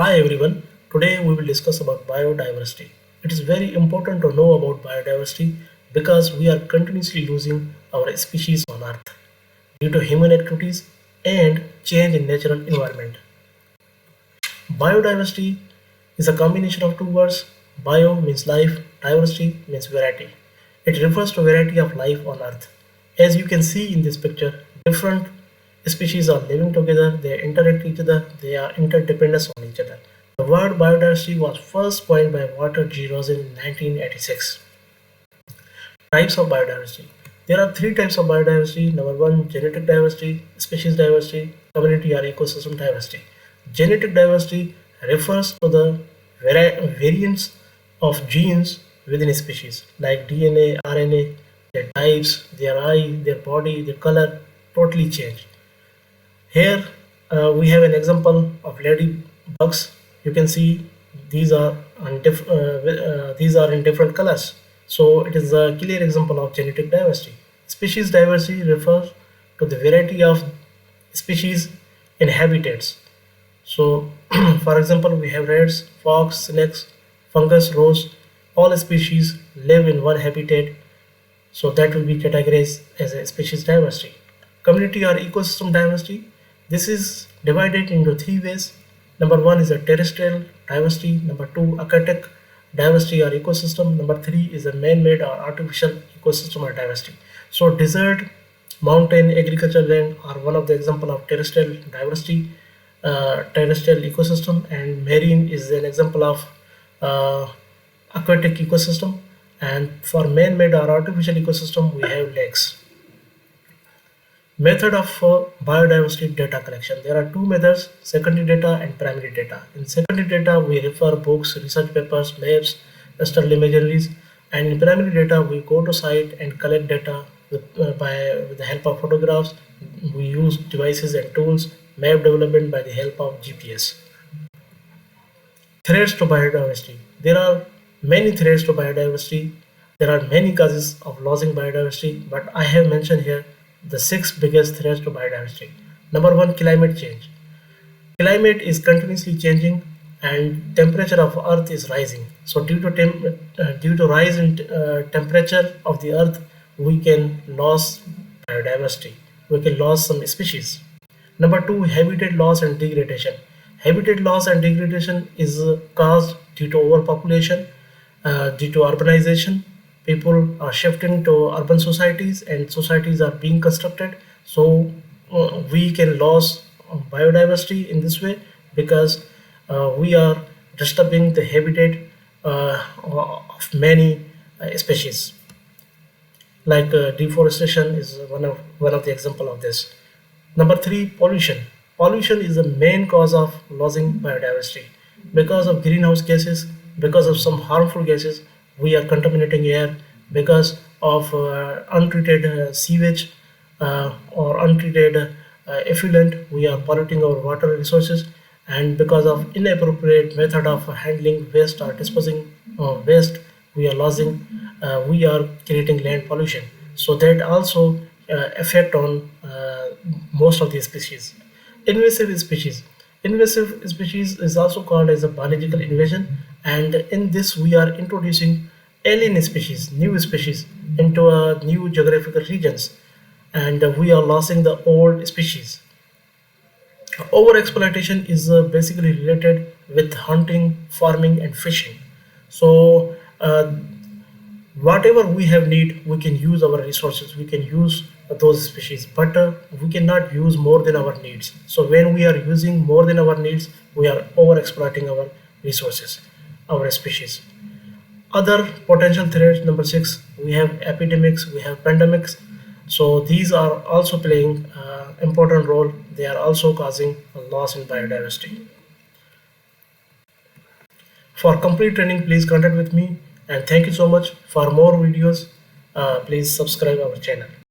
Hi everyone, today we will discuss about biodiversity. It is very important to know about biodiversity because we are continuously losing our species on earth due to human activities and change in natural environment. Biodiversity is a combination of two words. Bio means life, diversity means variety. It refers to variety of life on earth. As you can see in this picture, different species are living together, they interact each other, they are interdependent on each other. The word biodiversity was first coined by Walter G. Rosen in 1986. Types of biodiversity. There are three types of biodiversity. Number one, genetic diversity, species diversity, community or ecosystem diversity. Genetic diversity refers to the variants of genes within a species, like DNA, RNA, their types, their eye, their body, their color, totally change. Here we have an example of ladybugs. You can see these are these are in different colors. So it is a clear example of genetic diversity. Species diversity refers to the variety of species in habitats. So, for example, we have rats, fox, snakes, fungus, rose. All species live in one habitat, so that will be categorized as a species diversity. Community or ecosystem diversity. This is divided into three ways. Number one is a terrestrial diversity. Number two, aquatic diversity or ecosystem. Number three is a man-made or artificial ecosystem or diversity. So desert, mountain, agricultural land are one of the example of terrestrial diversity, terrestrial ecosystem, and marine is an example of uh, aquatic ecosystem. And for man-made or artificial ecosystem, we have lakes. Method of biodiversity data collection. There are two methods, secondary data and primary data. In secondary data, we refer books, research papers, maps, industrial imageries, and in primary data, we go to site and collect data with the help of photographs. We use devices and tools, map development by the help of GPS. Threats to biodiversity. There are many threats to biodiversity. There are many causes of losing biodiversity, but I have mentioned here the six biggest threats to biodiversity. Number one, climate change. Climate is continuously changing and temperature of earth is rising. So due to rise in temperature of the earth, we can lose biodiversity. We can lose some species. Number two, habitat loss and degradation. Habitat loss and degradation is caused due to overpopulation, due to urbanization. People are shifting to urban societies and societies are being constructed. So we can lose biodiversity in this way because we are disturbing the habitat of many species, like deforestation is one of the example of this. Number three, pollution. Pollution is the main cause of losing biodiversity. Because of greenhouse gases, because of some harmful gases, we are contaminating air. Because of untreated sewage or untreated effluent, we are polluting our water resources. And because of inappropriate method of handling waste or disposing waste, we are creating land pollution. So that also affect on most of the species. Invasive species. Invasive species is also called as a biological invasion, and in this we are introducing alien species, new species into new geographical regions, and we are losing the old species. Overexploitation is basically related with hunting, farming, and fishing. So whatever we have need, we can use our resources, we can use those species, but we cannot use more than our needs. So when we are using more than our needs, we are over exploiting our resources, our species. Other potential threats, number six, we have epidemics, we have pandemics. So these are also playing important role. They are also causing a loss in biodiversity. For complete training, please contact with me, and thank you so much. For more videos, please subscribe our channel.